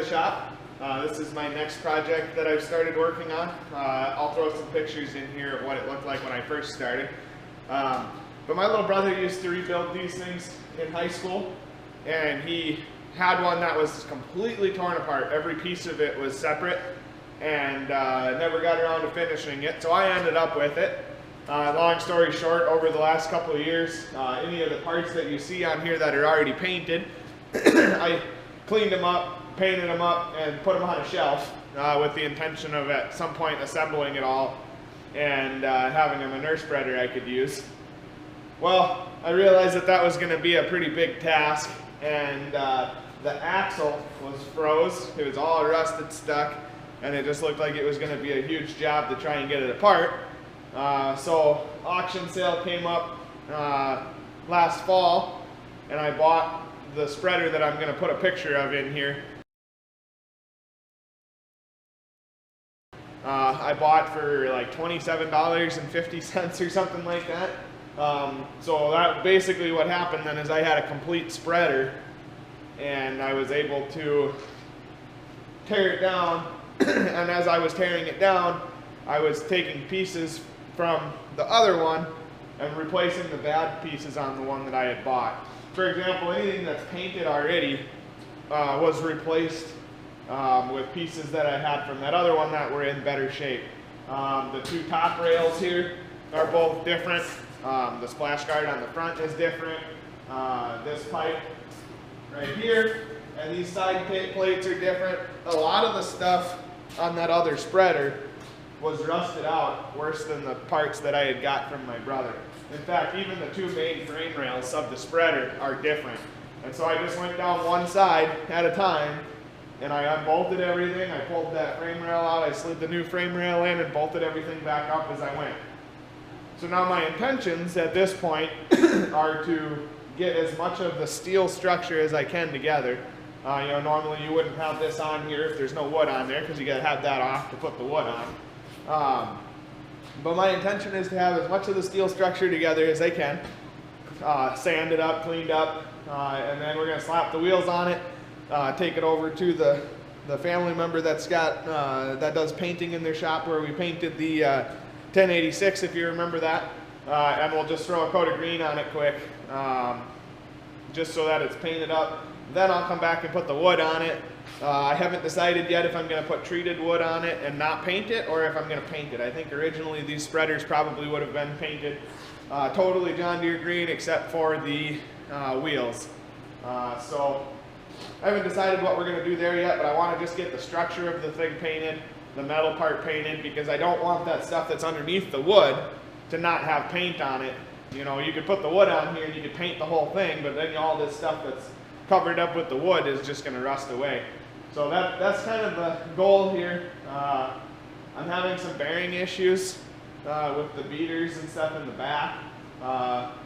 the shop. This is my next project that I've started working on. I'll throw some pictures in here of what it looked like when I first started. But my little brother used to rebuild these things in high school, and he had one that was completely torn apart. Every piece of it was separate, and never got around to finishing it, so I ended up with it. Long story short, over the last couple of years, any of the parts that you see on here that are already painted, I cleaned them up, painted them up, and put them on a shelf with the intention of at some point assembling it all and having a manure spreader I could use. Well, I realized that that was going to be a pretty big task, and the axle was froze. It was all rusted, stuck, and it just looked like it was going to be a huge job to try and get it apart. So auction sale came up last fall, and I bought the spreader that I'm going to put a picture of in here. I bought for like $27.50 or something like that. So that basically what happened then is I had a complete spreader, and I was able to tear it down. And as I was tearing it down, I was taking pieces from the other one and replacing the bad pieces on the one that I had bought. For example, anything that's painted already was replaced with pieces that I had from that other one that were in better shape. The two top rails here are both different. The splash guard on the front is different. This pipe right here and these side plates are different. A lot of the stuff on that other spreader was rusted out worse than the parts that I had got from my brother. In fact, even the two main frame rails of the spreader are different. And so I just went down one side at a time, and I unbolted everything. I pulled that frame rail out, I slid the new frame rail in, and bolted everything back up as I went. So now my intentions at this point are to get as much of the steel structure as I can together. You know, normally you wouldn't have this on here if there's no wood on there, because you got to have that off to put the wood on. But my intention is to have as much of the steel structure together as I can, sand it up, cleaned up, and then we're going to slap the wheels on it, take it over to the family member that's got that does painting in their shop, where we painted the 1086, if you remember that, and we'll just throw a coat of green on it quick, just so that it's painted up. Then I'll come back and put the wood on it. I haven't decided yet if I'm going to put treated wood on it and not paint it, or if I'm going to paint it. I think originally these spreaders probably would have been painted totally John Deere green except for the wheels. So I haven't decided what we're going to do there yet, but I want to just get the structure of the thing painted, the metal part painted, because I don't want that stuff that's underneath the wood to not have paint on it. You know, you could put the wood on here and you could paint the whole thing, but then all this stuff that's covered up with the wood is just going to rust away. So that's kind of the goal here. I'm having some bearing issues with the beaters and stuff in the back.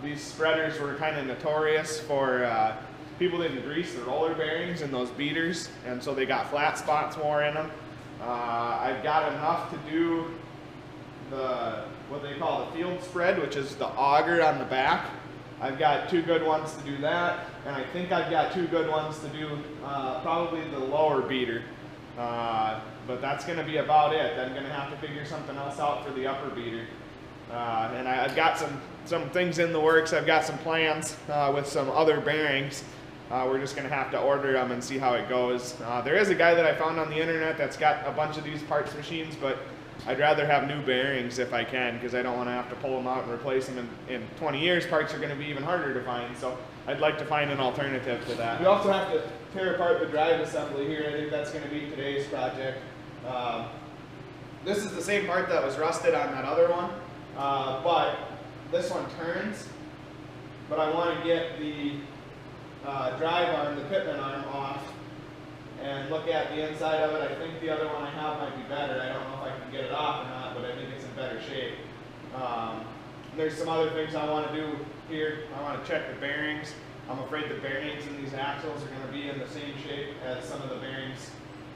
These spreaders were kind of notorious for people didn't grease the roller bearings in those beaters, and so they got flat spots more in them. I've got enough to do what they call the field spread, which is the auger on the back. I've got two good ones to do that, and I think I've got two good ones to do probably the lower beater. But that's going to be about it. I'm going to have to figure something else out for the upper beater. And I've got some things in the works. I've got some plans with some other bearings. We're just going to have to order them and see how it goes. There is a guy that I found on the internet that's got a bunch of these parts machines, but I'd rather have new bearings if I can, because I don't want to have to pull them out and replace them. In 20 years, parts are going to be even harder to find, so I'd like to find an alternative to that. We also have to tear apart the drive assembly here. I think that's going to be today's project. This is the same part that was rusted on that other one, but this one turns. But I want to get the drive arm, the pitman arm, off and look at the inside of it. I think the other one I have might be better. I don't know if I can get it off or not, but I think it's in better shape. There's some other things I want to do here. I want to check the bearings. I'm afraid the bearings in these axles are going to be in the same shape as some of the bearings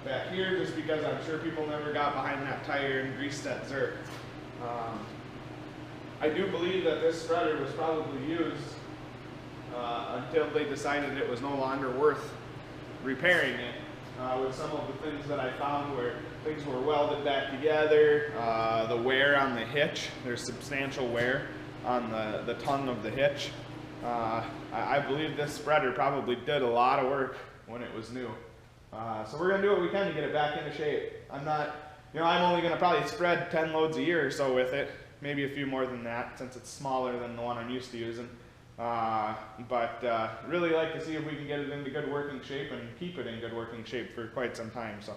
back here, just because I'm sure people never got behind that tire and greased that zerk. I do believe that this spreader was probably used until they decided it was no longer worth repairing it. with some of the things that I found where things were welded back together. The wear on the hitch, there's substantial wear on the tongue of the hitch. I believe this spreader probably did a lot of work when it was new. So we're going to do what we can to get it back into shape. I'm only going to probably spread 10 loads a year or so with it, maybe a few more than that since it's smaller than the one I'm used to using. Really like to see if we can get it into good working shape and keep it in good working shape for quite some time. So